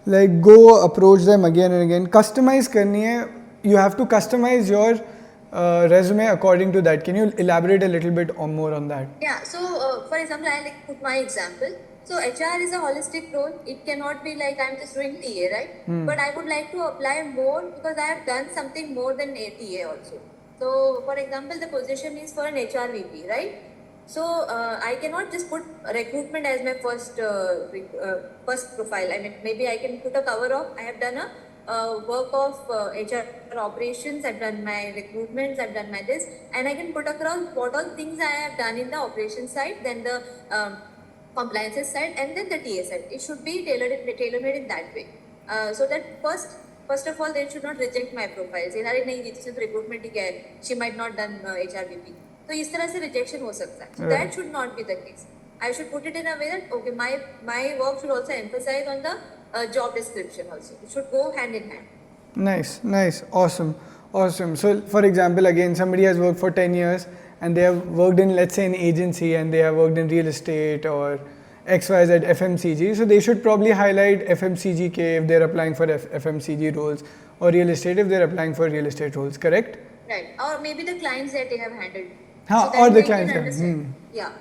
A: like go approach them again and again. Customize karni hai, you have to customize your resume according to that. Can you elaborate a little bit more on that?
C: Yeah, so for example, I like put my example. So HR is a holistic role. It cannot be like I'm just doing TA, right? But I would like to apply more because I have done something more than a TA also. So for example, the position is for an HR VP, right? So I cannot just put recruitment as my first profile. I mean, maybe I can put a cover of I have done a work of HR operations, I've done my recruitments, I've done my this, and I can put across what all things I have done in the operations side, then the compliances side, and then the TA side. It should be tailor-made in that way. So that first of all, they should not reject my profile. Say, "अरे नहीं, ये सिर्फ recruitment ही क्या है? She might not done HR VP." तो इस तरह से rejection हो सकता है. So that should not be the case. I should put it in a way that okay, my work should also emphasize on the job description also. It should go hand in hand.
A: Nice, awesome. So for example, again, somebody has worked for 10 years and they have worked in, let's say, an agency, and they have worked in real estate or XYZ FMCG. So they should probably highlight FMCG if they're applying for FMCG roles, or real estate if they're applying for real estate roles, correct?
C: Right. Or maybe the clients that they have handled.
A: Or the clients.
C: Yeah.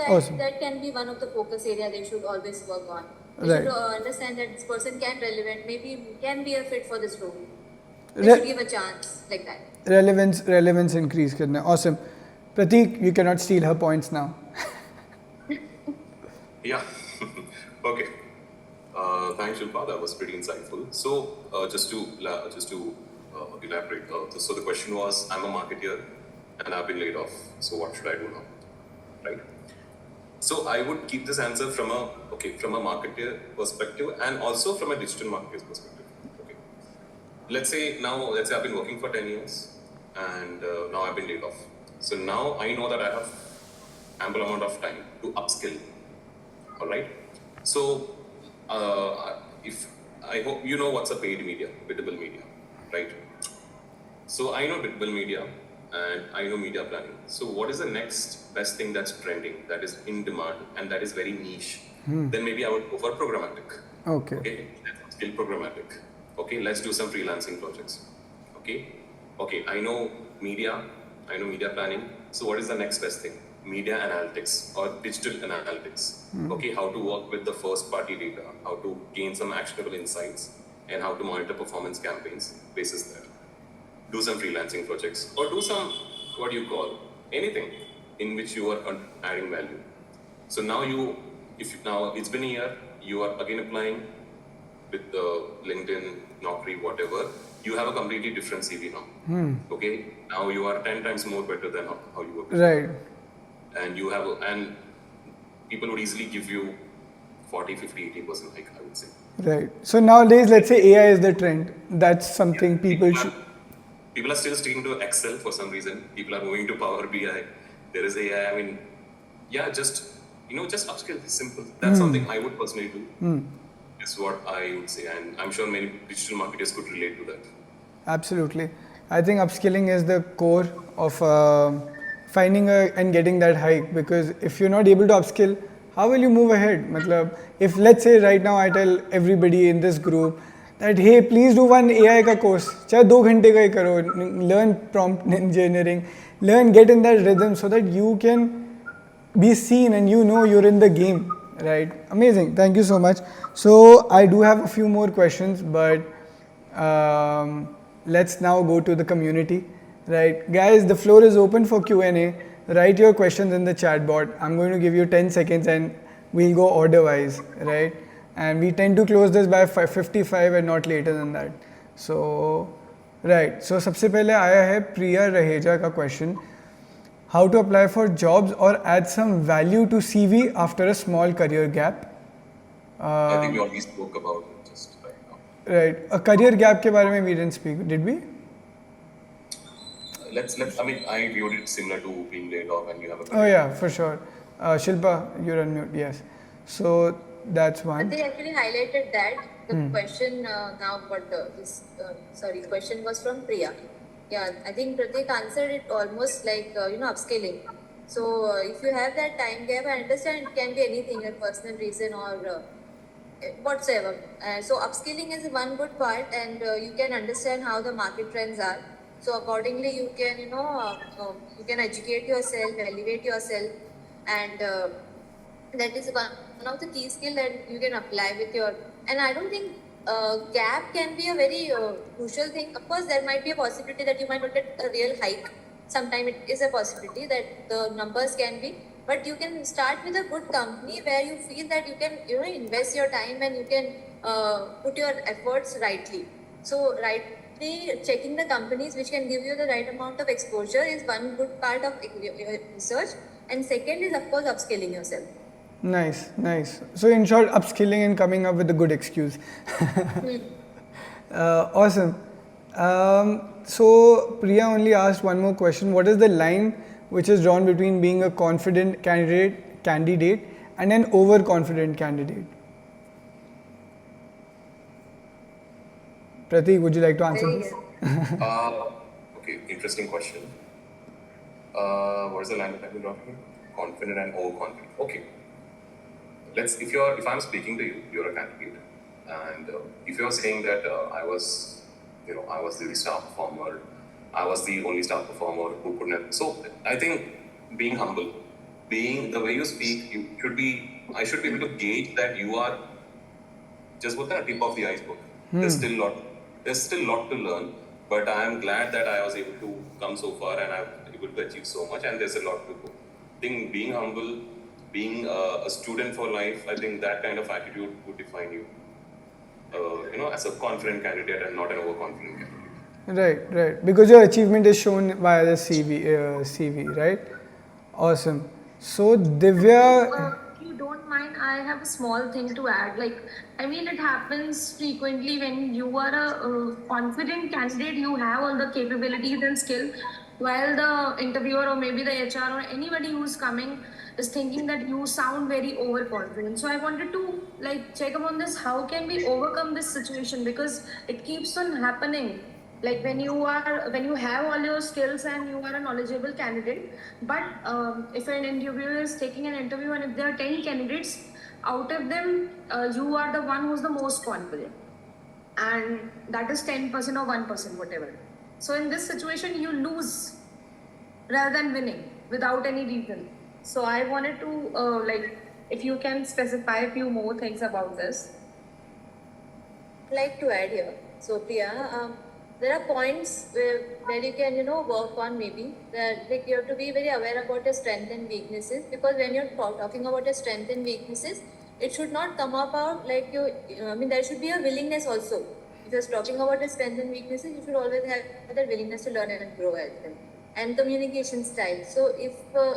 A: Awesome.
C: That can be one of the focus area they should always work on. They
A: Right.
C: should understand that this person maybe can be a fit for this role. They should give a chance like that.
A: Relevance increase karna. Awesome. Pratik, you cannot steal her points now.
B: Yeah. Okay. Thanks, Shilpa. That was pretty insightful. So, just to elaborate, so the question was, I'm a marketer and I've been laid off. So, what should I do now? Right. So, I would keep this answer from a marketer perspective and also from a digital marketer's perspective. Okay. let's say I've been working for 10 years and now I've been laid off. So now I know that I have ample amount of time to upskill. All right. So if I hope you know what's a paid media, biddable media, right? So I know biddable media and I know media planning. So what is the next best thing that's trending, that is in demand and that is very niche? Then maybe I would go for programmatic.
A: Okay.
B: Okay, let's skill programmatic. Okay, let's do some freelancing projects. Okay, I know media planning. So what is the next best thing? Media analytics or digital analytics. Okay, how to work with the first party data, how to gain some actionable insights, and how to monitor performance campaigns basis there. Do some freelancing projects or do some, what do you call, anything in which you are adding value. So now now it's been a year, you are again applying with the LinkedIn, Naukri, whatever, you have a completely different CV now. Okay, now you are 10 times more better than how you were before.
A: Right.
B: And people would easily give you 40, 50, 80% hike, I would say.
A: Right. So nowadays, let's say AI is the trend. That's something people should.
B: People are still sticking to Excel for some reason. People are moving to Power BI. There is AI. I mean, just upskill. Simple. That's something I would personally do. Is what I would say, and I'm sure many digital marketers could relate to that.
A: Absolutely. I think upskilling is the core of finding and getting that hike, because if you're not able to upskill, how will you move ahead? Matlab, if let's say right now I tell everybody in this group that hey, please do one AI ka course, chahe 2 घंटे का ही करो, learn prompt engineering, get in that rhythm so that you can be seen and you're in the game, right? Amazing. Thank you so much. So I do have a few more questions, but let's now go to the community, right? Guys, the floor is open for Q&A. Write your questions in the chat board. I'm going to give you 10 seconds and we'll go order wise, right? And we tend to close this by 55 and not later than that. So, right. So सबसे पहले आया है प्रिया रहेजा का question. How to apply for jobs or add some value to CV after a small career gap?
B: I think we already spoke about it just right now.
A: Right. A career gap के बारे में we didn't speak, did we?
B: I mean, I viewed it similar to being laid off and you have a
A: Oh yeah, for sure. Shilpa, you're on mute. Yes. So that's one.
C: They actually highlighted that the question now, but question was from Priya. Yeah, I think Pratik answered it almost like upscaling. So if you have that time gap, I understand it can be anything, a personal reason or whatsoever. So upskilling is one good part, and you can understand how the market trends are. So accordingly, you can you can educate yourself, elevate yourself, and that is one of the key skill that you can apply with your. And I don't think gap can be a very crucial thing. Of course, there might be a possibility that you might not get a real hike. Sometimes it is a possibility that the numbers can be, but you can start with a good company where you feel that you can invest your time and you can put your efforts rightly. So rightly checking the companies which can give you the right amount of exposure is one good part of research, and second is of course upskilling yourself.
A: Nice. So in short, upskilling and coming up with a good excuse. Awesome. So Priya only asked one more question. What is the line which is drawn between being a confident candidate and an overconfident candidate? Pratik, would you like to answer this?
B: Okay, interesting question. What is the line that I've been talking? Confident and overconfident. Okay. If I'm speaking to you, you're a candidate, and if you're saying that I was the star performer, I was the only star performer who couldn't have. So I think being humble, being the way you speak, I should be able to gauge that you are just what the tip of the iceberg. There's still a lot to learn, but I am glad that I was able to come so far and I'm able to achieve so much, and there's a lot to go. I think being humble, being a student for life, I think that kind of attitude would define you, as a confident candidate and not an overconfident candidate.
A: Right. Because your achievement is shown via the CV, right? Awesome. So Divya.
C: If you don't mind.
D: fine. I have a small thing to add. It happens frequently when you are a confident candidate, you have all the capabilities and skill, while the interviewer or maybe the HR or anybody who's coming is thinking that you sound very overconfident. So I wanted to check upon this. How can we overcome this situation? Because it keeps on happening. When you have all your skills and you are a knowledgeable candidate, but if an interviewer is taking an interview and if there are 10 candidates, out of them you are the one who's the most confident, and that is 10% or 1%, whatever. So in this situation you lose rather than winning without any reason. So I wanted to if you can specify a few more things about this.
C: I'd like to add here. So Priya, there are points where you can work on, maybe that you have to be very aware about your strengths and weaknesses, because when you're talking about your strengths and weaknesses, it should not come about there should be a willingness also. If you're talking about your strengths and weaknesses, you should always have that willingness to learn and grow as well. And communication style. So if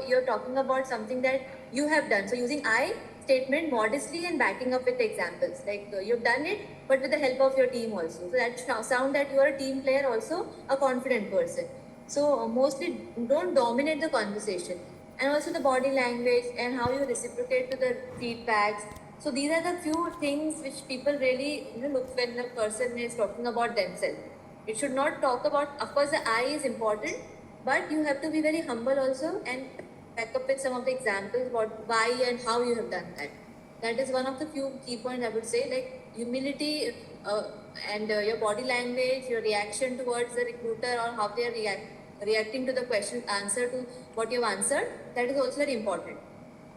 C: you're talking about something that you have done, so using I statement modestly and backing up with examples, you've done it, but with the help of your team also. So that sound that you are a team player, also a confident person. So mostly don't dominate the conversation, and also the body language and how you reciprocate to the feedbacks. So these are the few things which people really look when a person is talking about themselves. It should not talk about, of course, the I is important, but you have to be very humble also and back up with some of the examples about why and how you have done that. That is one of the few key points I would say, humility and your body language, your reaction towards the recruiter, or how they are reacting to the question, answer to what you have answered. That is also very important.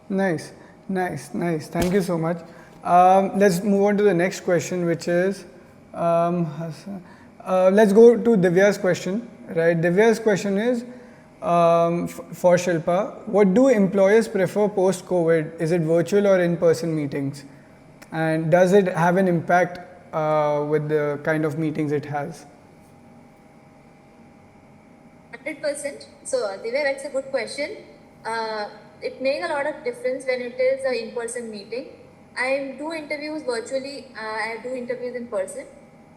A: Nice. Thank you so much. Let's move on to the next question, which is, let's go to Divya's question. Right, Divya's question is for Shilpa. What do employers prefer post-COVID? Is it virtual or in-person meetings? And does it have an impact with the kind of meetings it has?
C: 100%. So Divya, that's a good question. It makes a lot of difference when it is an in-person meeting. I do interviews virtually. I do interviews in person.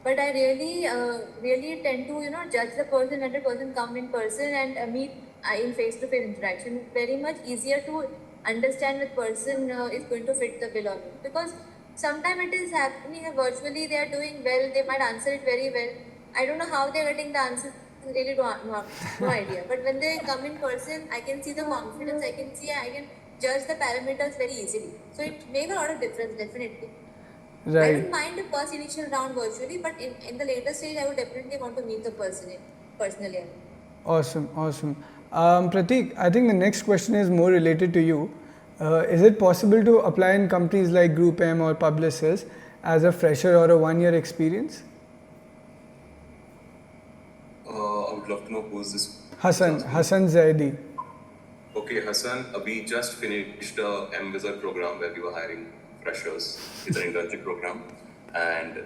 C: But I really tend to, judge the person when the person come in person and meet in face-to-face interaction. It's very much easier to understand which person is going to fit the bill or not. Because sometimes it is happening virtually, they are doing well, they might answer it very well. I don't know how they are getting the answer, really no idea. But when they come in person, I can see the confidence, I can judge the parameters very easily. So it makes a lot of difference, definitely.
A: Right.
C: I don't mind the first initial round virtually, but in the later stage, I would definitely want to meet the person personally.
A: Awesome. Pratik, I think the next question is more related to you. Is it possible to apply in companies like GroupM or Publicis as a fresher or a one-year experience?
B: I would love to know who is this?
A: Hassan Zaidi.
B: Okay, Hassan, we just finished the M-Wizard program where we were hiring freshers. It's an internship program, and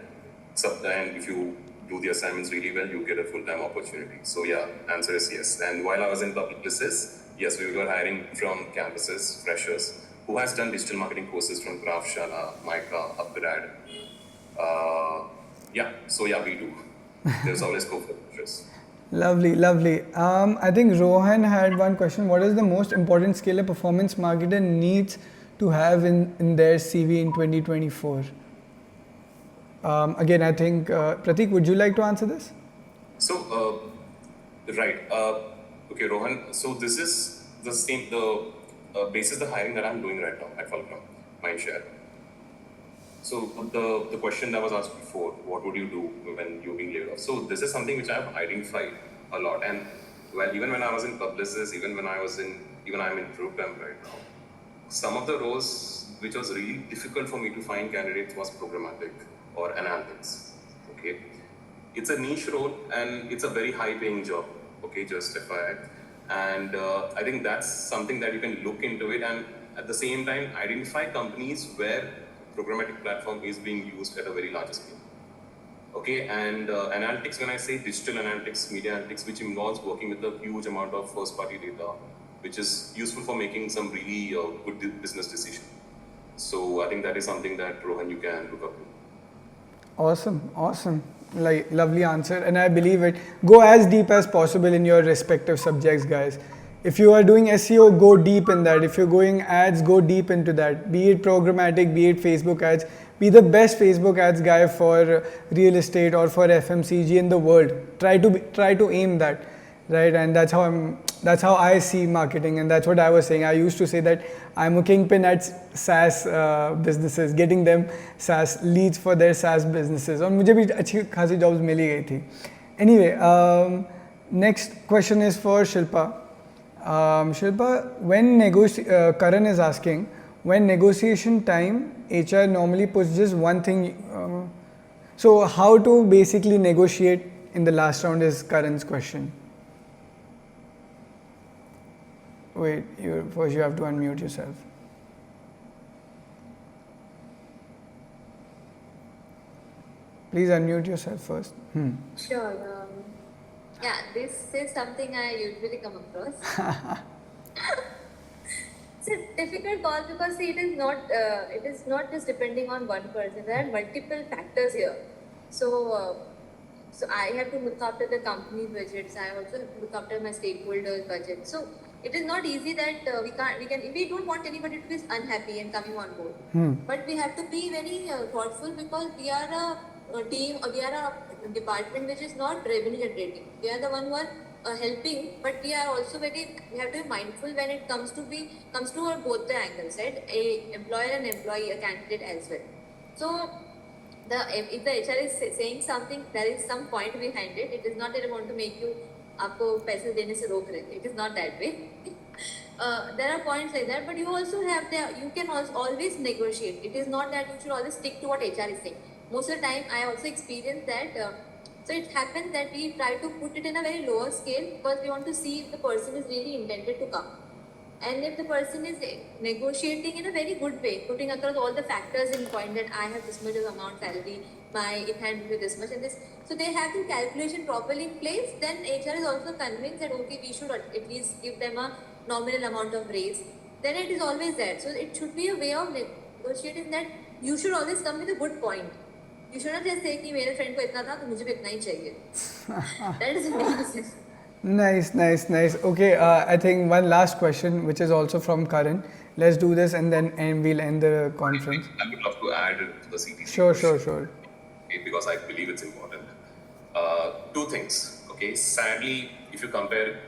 B: if you do the assignments really well, you get a full-time opportunity. So yeah, answer is yes. And while I was in Publicis, yes, we were hiring from campuses, freshers, who has done digital marketing courses from Grafshala, Mica, Upgrad. We do. There's always scope for freshers.
A: Lovely. I think Rohan had one question. What is the most important skill a performance marketer needs to have in their CV in 2024? Again, I think, Pratik, would you like to answer this?
B: So, okay, Rohan. So this is the same, basis the hiring that I'm doing right now at Pallikadavath, Mindshare. So the question that was asked before, what would you do when you're being laid off? So this is something which I've identified a lot. And even when I was in Publicis, even I'm in GroupM right now, some of the roles which was really difficult for me to find candidates was programmatic or analytics. Okay, it's a niche role and it's a very high paying job. Okay, just FYI. And I think that's something that you can look into it, and at the same time identify companies where programmatic platform is being used at a very large scale. Okay, and analytics, when I say digital analytics, media analytics, which involves working with a huge amount of first-party data, which is useful for making some really good business decision. So I think that is something that Rohan you can look up to.
A: Awesome. Like, lovely answer, and I believe it. Go as deep as possible in your respective subjects, guys. If you are doing SEO, go deep in that. If you're going ads, go deep into that. Be it programmatic, be it Facebook ads. Be the best Facebook ads guy for real estate or for FMCG in the world. Try to aim that, right? And that's how I see marketing, and that's what I was saying. I used to say that I'm a kingpin at SaaS businesses, getting them SaaS leads for their SaaS businesses. और मुझे भी अच्छी खासी jobs मिली गई थी. Anyway, next question is for Shilpa. Shilpa, when Karan is asking, when negotiation time, HR normally puts just one thing. So how to basically negotiate in the last round is Karan's question. Wait, first you have to unmute yourself. Please unmute yourself first.
C: Sure. Yeah, this is something I usually come across. It's a difficult call because see, it is not just depending on one person. There are multiple factors here. So I have to look after the company's budgets. I also have to look after my stakeholders' budget. So it is not easy that we don't want anybody to be unhappy and coming on board. But we have to be very thoughtful because we are a team, we are a department which is not revenue generating. We are the one who are helping, but we are also we have to be mindful when it comes to both the angles, right? A employer and employee, a candidate as well. So if the HR is saying something, there is some point behind it. It is not that they want to make you आपको पैसे देने से रोक रहे थे. It is not that way. There are points like that, but you also have you can always negotiate. It is not that you should always stick to what HR is saying. Most of the time, I also experienced that. So it happens that we try to put it in a very lower scale because we want to see if the person is really intended to come. And if the person is negotiating in a very good way, putting across all the factors in point that I have this much of amount salary, my in-hand will be this much and this. So they have the calculation properly in place, then HR is also convinced that okay, we should at least give them a nominal amount of raise. Then it is always there. So it should be a way of negotiating that you should always come with a good point. You should not just say कि मेरे friend को इतना था तो मुझे भी इतना ही चाहिए. That is amazing.
A: Nice. Okay, I think one last question, which is also from Karan. Let's do this and then we'll end the conference.
B: I would love to add to the CTC.
A: Sure.
B: Okay, because I believe it's important. Two things. Okay, sadly, if you compare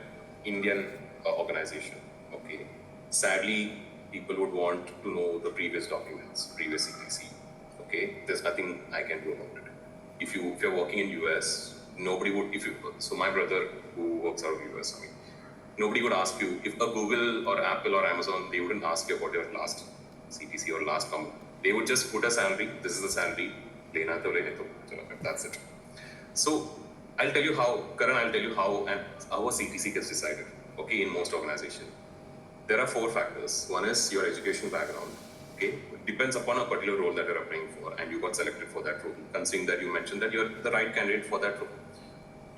B: Indian organization, okay, sadly, people would want to know the previous documents, previous CTC. Okay, there's nothing I can do about it. If you're working in US, nobody would. So my brother who works out of US, nobody would ask you if a Google or Apple or Amazon, they wouldn't ask you about your last CTC or last comment. They would just put a salary. This is the salary. Lena to lene to. That's it. So I'll tell you how a CTC gets decided. Okay, in most organizations, there are 4 factors. One is your education background. Okay, it depends upon a particular role that you're applying for, and you got selected for that role. Considering that you mentioned that you're the right candidate for that role.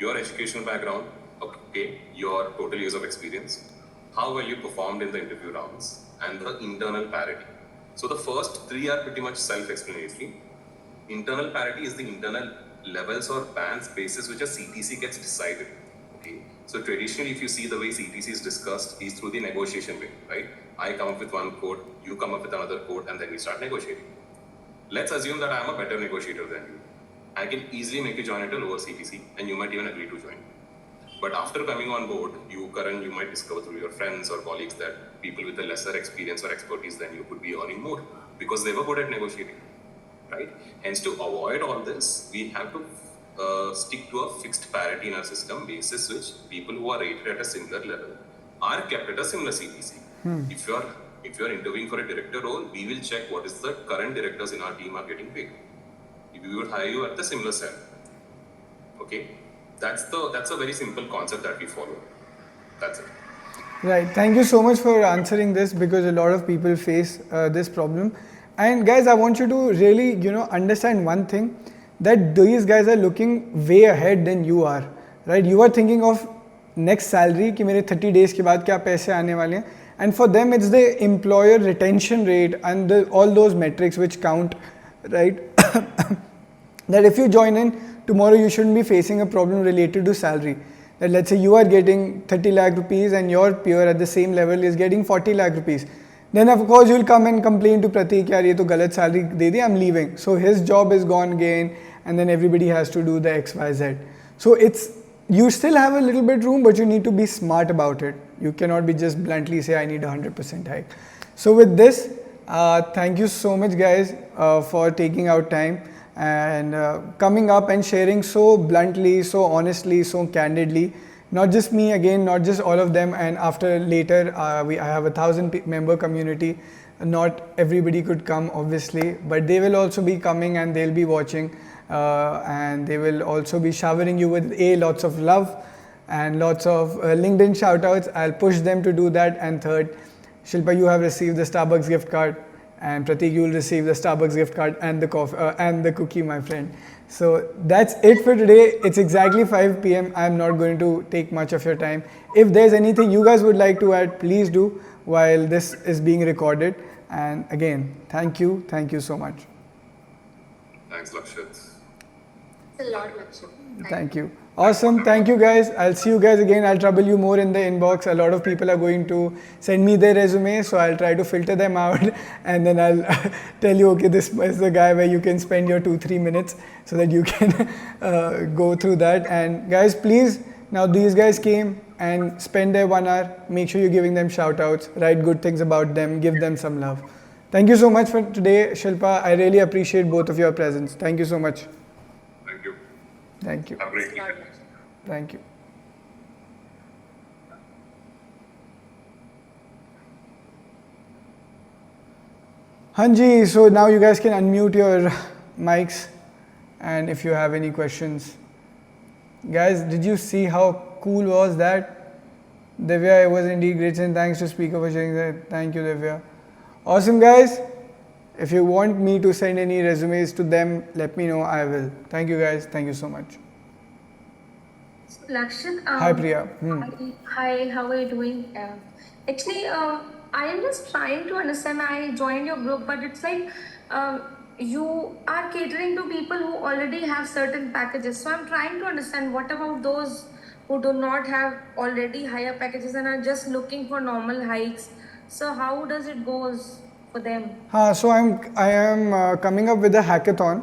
B: Your educational background, okay, your total years of experience, how well you performed in the interview rounds, and the internal parity. So the first 3 are pretty much self-explanatory. Internal parity is the internal levels or bands basis which a CTC gets decided. Okay, so traditionally, if you see the way CTC is discussed, is through the negotiation way, right? I come up with one code, you come up with another code, and then we start negotiating. Let's assume that I am a better negotiator than you. I can easily make you join at a lower CTC, and you might even agree to join. But after coming on board, you might discover through your friends or colleagues that people with a lesser experience or expertise than you could be earning more because they were good at negotiating, right? Hence, to avoid all this, we have to stick to a fixed parity in our system basis which people who are rated at a similar level are kept at a similar CTC. If you are interviewing for a director role, we will check what is the current directors in our team are getting paid. We would hire you at the similar salary. Okay, that's a very simple concept that we follow. That's it.
A: Right. Thank you so much for answering this because a lot of people face this problem. And guys, I want you to really, understand one thing, that these guys are looking way ahead than you are, right? You are thinking of next salary कि मेरे 30 days के बाद क्या पैसे आने वाले हैं. and for them it's the employer retention rate and all those metrics which count, right? That if you join in tomorrow, you shouldn't be facing a problem related to salary. That let's say you are getting 30 lakh rupees and your peer at the same level is getting 40 lakh rupees. Then of course you'll come and complain to Pratik, yaar ye to galat salary de di, I'm leaving. So his job is gone again, and then everybody has to do the XYZ. So you still have a little bit room, but you need to be smart about it. You cannot be just bluntly say I need 100% hike. So with this, thank you so much guys for taking out time and coming up and sharing so bluntly, so honestly, so candidly. Not just me again, not just all of them, and after later I have a 1,000 member community. Not everybody could come obviously, but they will also be coming and they'll be watching and they will also be showering you with lots of love and lots of LinkedIn shoutouts. I'll push them to do that. And third, Shilpa, you have received the Starbucks gift card, and Pratik, you will receive the Starbucks gift card and the coffee and the cookie, my friend. So that's it for today. It's exactly 5 p.m. I'm not going to take much of your time. If there's anything you guys would like to add, please do while this is being recorded. And again, thank you so much.
B: Thanks, Lakshit.
C: It's a lot, Lakshit.
A: Thank you. Awesome. Thank you guys. I'll see you guys again. I'll trouble you more in the inbox. A lot of people are going to send me their resume, so I'll try to filter them out and then I'll tell you, okay, this is the guy where you can spend your 2-3 minutes so that you can go through that. And guys, please, now these guys came and spend their 1 hour. Make sure you're giving them shout outs, write good things about them, give them some love. Thank you so much for today, Shilpa. I really appreciate both of your presence. Thank you so much.
B: Thank you.
A: Thank you.
B: Have a great weekend.
A: Thank you. Hanji, so now you guys can unmute your mics and if you have any questions. Guys, did you see how cool was that? Divya, it was indeed great, and thanks to speaker for sharing that. Thank you, Divya. Awesome, guys. If you want me to send any resumes to them, let me know. I will. Thank you, guys. Thank you so much.
D: Lakshit,
A: Hi, Priya.
D: Hi, how are you doing? Actually, I am just trying to understand. I joined your group, but it's like you are catering to people who already have certain packages. So I'm trying to understand what about those who do not have already higher packages and are just looking for normal hikes. So how does it goes for them?
A: So I am coming up with a hackathon,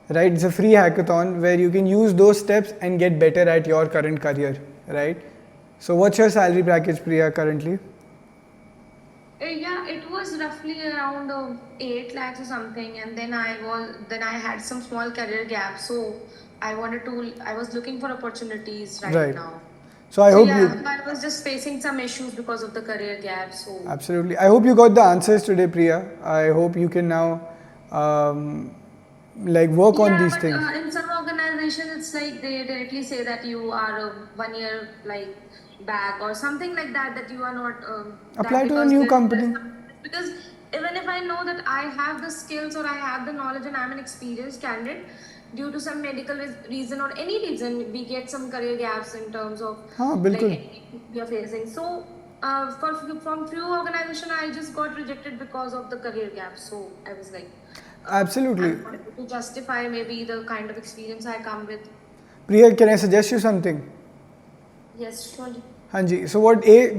A: right? It's a free hackathon where you can use those steps and get better at your current career, right? So what's your salary package, Priya, currently?
D: Yeah, it was roughly around 8 lakhs or something, and then I had some small career gaps, so I was looking for opportunities right now.
A: So I hope
D: I was just facing some issues because of the career gap. So
A: absolutely. I hope you got the answers today, Priya. I hope you can now work on these things.
D: In some organizations, it's like they directly say that you are 1 year back or something like that you are not
A: apply to a new company.
D: Because even if I know that I have the skills or I have the knowledge and I'm an experienced candidate, due to some medical reason or any reason, we get some career gaps in terms of we are facing. So from few organizations, I just got rejected because of the career gap. So I was like,
A: absolutely,
D: to justify maybe the kind of experience I come with.
A: Priya, can I suggest you something?
D: Yes, surely.
A: Hanji, so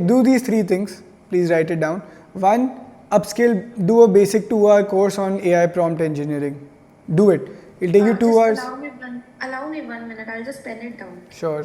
A: do these 3 things. Please write it down. 1, upskill, do a basic 2-hour course on AI prompt engineering. Do it. It'll take you 2 hours.
D: Allow me 1 minute. I'll just pen it down.
A: Sure.